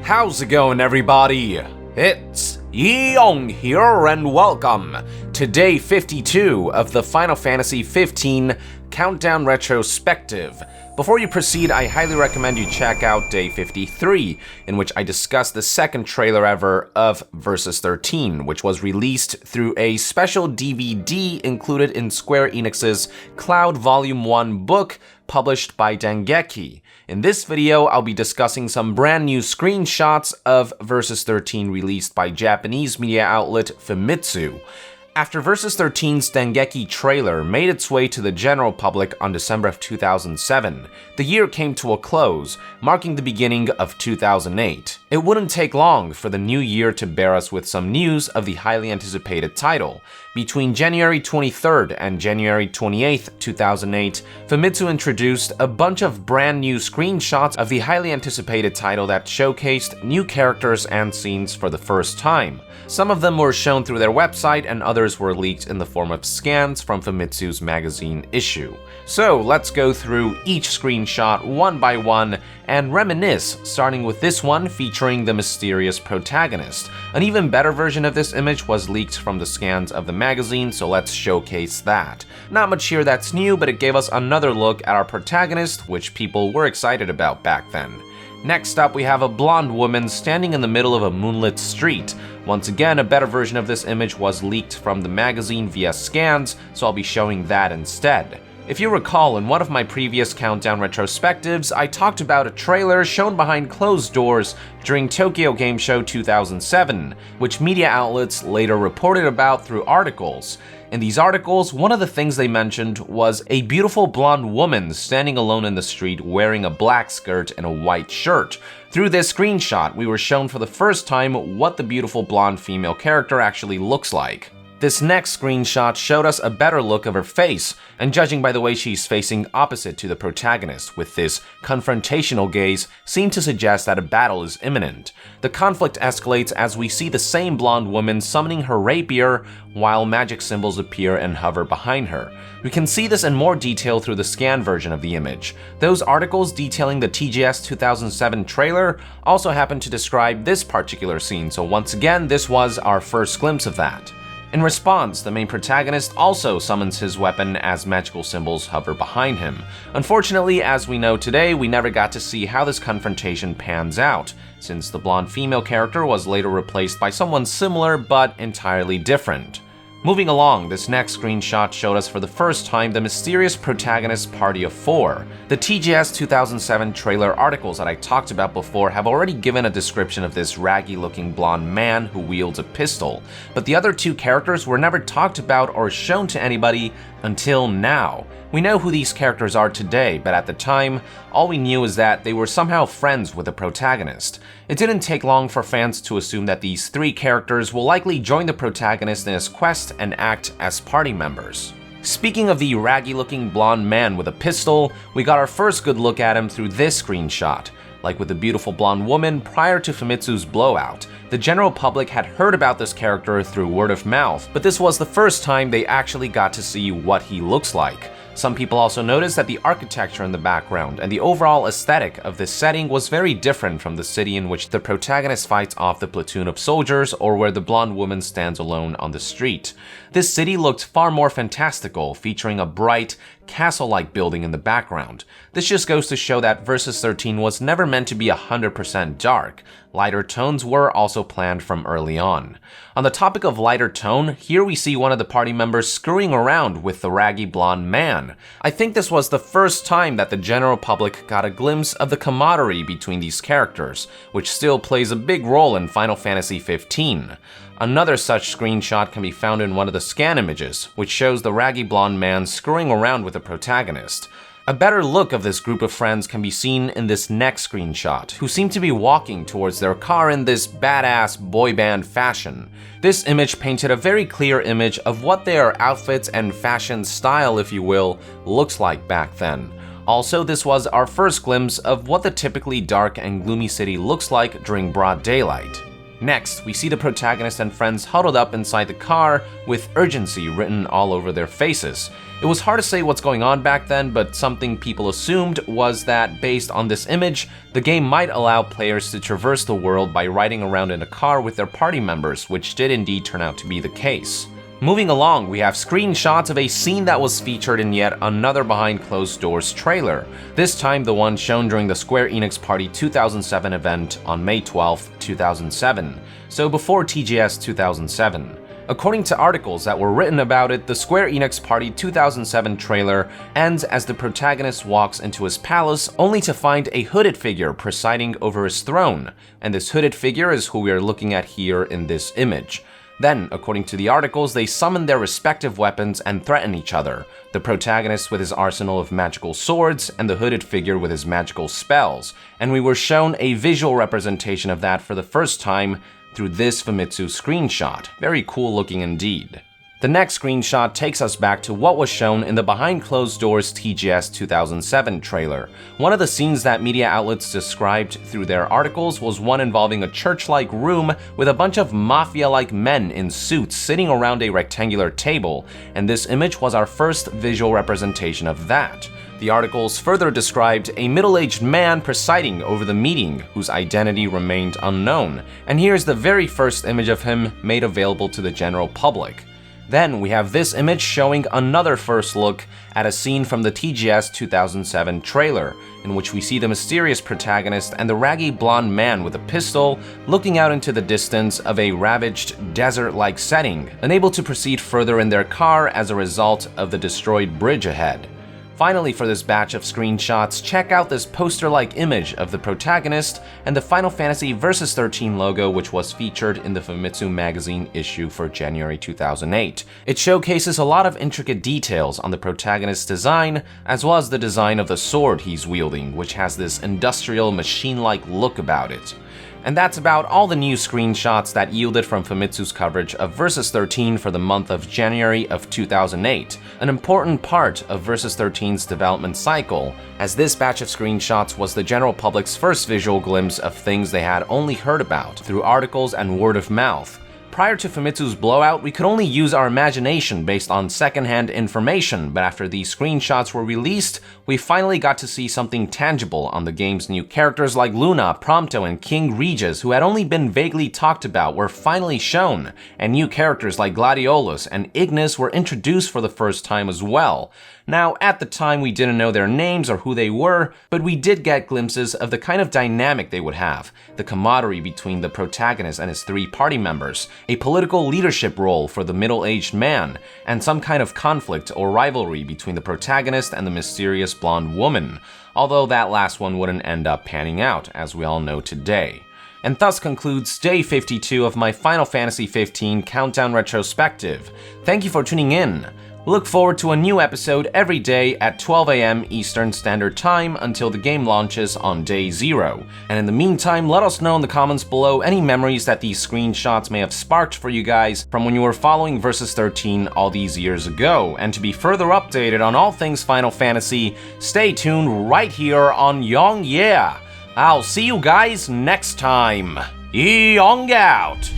How's it going, everybody? It's Yeong here, and welcome to day 52 of the Final Fantasy XV Countdown Retrospective. Before you proceed, I highly recommend you check out day 53, in which I discuss the second trailer ever of Versus 13, which was released through a special DVD included in Square Enix's Cloud Volume 1 book published by Dengeki. In this video, I'll be discussing some brand new screenshots of Versus 13 released by Japanese media outlet Famitsu. After Versus 13's Dengeki trailer made its way to the general public on December of 2007, the year came to a close, marking the beginning of 2008. It wouldn't take long for the new year to bear us with some news of the highly anticipated title. Between January 23rd and January 28th, 2008, Famitsu introduced a bunch of brand new screenshots of the highly anticipated title that showcased new characters and scenes for the first time. Some of them were shown through their website, and others were leaked in the form of scans from Famitsu's magazine issue. So let's go through each screenshot one by one and reminisce, starting with this one featuring the mysterious protagonist. An even better version of this image was leaked from the scans of the magazine, so let's showcase that. Not much here that's new, but it gave us another look at our protagonist, which people were excited about back then. Next up, we have a blonde woman standing in the middle of a moonlit street. Once again, a better version of this image was leaked from the magazine via scans, so I'll be showing that instead. If you recall, in one of my previous Countdown retrospectives, I talked about a trailer shown behind closed doors during Tokyo Game Show 2007, which media outlets later reported about through articles. In these articles, one of the things they mentioned was a beautiful blonde woman standing alone in the street wearing a black skirt and a white shirt. Through this screenshot, we were shown for the first time what the beautiful blonde female character actually looks like. This next screenshot showed us a better look of her face, and judging by the way she's facing opposite to the protagonist with this confrontational gaze, seemed to suggest that a battle is imminent. The conflict escalates as we see the same blonde woman summoning her rapier while magic symbols appear and hover behind her. We can see this in more detail through the scan version of the image. Those articles detailing the TGS 2007 trailer also happen to describe this particular scene, so once again, this was our first glimpse of that. In response, the main protagonist also summons his weapon as magical symbols hover behind him. Unfortunately, as we know today, we never got to see how this confrontation pans out, since the blonde female character was later replaced by someone similar but entirely different. Moving along, this next screenshot showed us for the first time the mysterious protagonist party of four. The TGS 2007 trailer articles that I talked about before have already given a description of this raggy-looking blonde man who wields a pistol, but the other two characters were never talked about or shown to anybody until now. We know who these characters are today, but at the time, all we knew is that they were somehow friends with the protagonist. It didn't take long for fans to assume that these three characters will likely join the protagonist in his quest and act as party members. Speaking of the raggy-looking blonde man with a pistol, we got our first good look at him through this screenshot. Like with the beautiful blonde woman prior to Famitsu's blowout, the general public had heard about this character through word of mouth, but this was the first time they actually got to see what he looks like. Some people also noticed that the architecture in the background and the overall aesthetic of this setting was very different from the city in which the protagonist fights off the platoon of soldiers or where the blonde woman stands alone on the street. This city looked far more fantastical, featuring a bright, castle-like building in the background. This just goes to show that Versus 13 was never meant to be 100% dark. Lighter tones were also planned from early on. On the topic of lighter tone, here we see one of the party members screwing around with the raggy blonde man. I think this was the first time that the general public got a glimpse of the camaraderie between these characters, which still plays a big role in Final Fantasy XV. Another such screenshot can be found in one of the scan images, which shows the raggy blonde man screwing around with the protagonist. A better look of this group of friends can be seen in this next screenshot, who seem to be walking towards their car in this badass boy band fashion. This image painted a very clear image of what their outfits and fashion style, if you will, looks like back then. Also, this was our first glimpse of what the typically dark and gloomy city looks like during broad daylight. Next, we see the protagonist and friends huddled up inside the car with urgency written all over their faces. It was hard to say what's going on back then, but something people assumed was that based on this image, the game might allow players to traverse the world by riding around in a car with their party members, which did indeed turn out to be the case. Moving along, we have screenshots of a scene that was featured in yet another behind closed doors trailer, this time the one shown during the Square Enix Party 2007 event on May 12, 2007, so before TGS 2007. According to articles that were written about it, the Square Enix Party 2007 trailer ends as the protagonist walks into his palace only to find a hooded figure presiding over his throne, and this hooded figure is who we are looking at here in this image. Then, according to the articles, they summon their respective weapons and threaten each other, the protagonist with his arsenal of magical swords and the hooded figure with his magical spells, and we were shown a visual representation of that for the first time through this Famitsu screenshot. Very cool looking indeed. The next screenshot takes us back to what was shown in the Behind Closed Doors TGS 2007 trailer. One of the scenes that media outlets described through their articles was one involving a church-like room with a bunch of mafia-like men in suits sitting around a rectangular table, and this image was our first visual representation of that. The articles further described a middle-aged man presiding over the meeting whose identity remained unknown, and here's the very first image of him made available to the general public. Then we have this image showing another first look at a scene from the TGS 2007 trailer, in which we see the mysterious protagonist and the raggy blonde man with a pistol looking out into the distance of a ravaged desert-like setting, unable to proceed further in their car as a result of the destroyed bridge ahead. Finally, for this batch of screenshots, check out this poster-like image of the protagonist and the Final Fantasy Versus 13 logo, which was featured in the Famitsu magazine issue for January 2008. It showcases a lot of intricate details on the protagonist's design, as well as the design of the sword he's wielding, which has this industrial, machine-like look about it. And that's about all the new screenshots that yielded from Famitsu's coverage of Versus 13 for the month of January of 2008, an important part of Versus 13's development cycle, as this batch of screenshots was the general public's first visual glimpse of things they had only heard about through articles and word of mouth. Prior to Famitsu's blowout, we could only use our imagination based on secondhand information, but after these screenshots were released, we finally got to see something tangible on the game's new characters like Luna, Prompto, and King Regis, who had only been vaguely talked about, were finally shown, and new characters like Gladiolus and Ignis were introduced for the first time as well. Now, at the time, we didn't know their names or who they were, but we did get glimpses of the kind of dynamic they would have, the camaraderie between the protagonist and his three party members, a political leadership role for the middle-aged man, and some kind of conflict or rivalry between the protagonist and the mysterious blonde woman, although that last one wouldn't end up panning out, as we all know today. And thus concludes day 52 of my Final Fantasy XV Countdown Retrospective. Thank you for tuning in. Look forward to a new episode every day at 12 AM Eastern Standard Time until the game launches on day 0. And in the meantime, let us know in the comments below any memories that these screenshots may have sparked for you guys from when you were following Versus 13 all these years ago. And to be further updated on all things Final Fantasy, stay tuned right here on Yong Yeah. I'll see you guys next time. Yong out!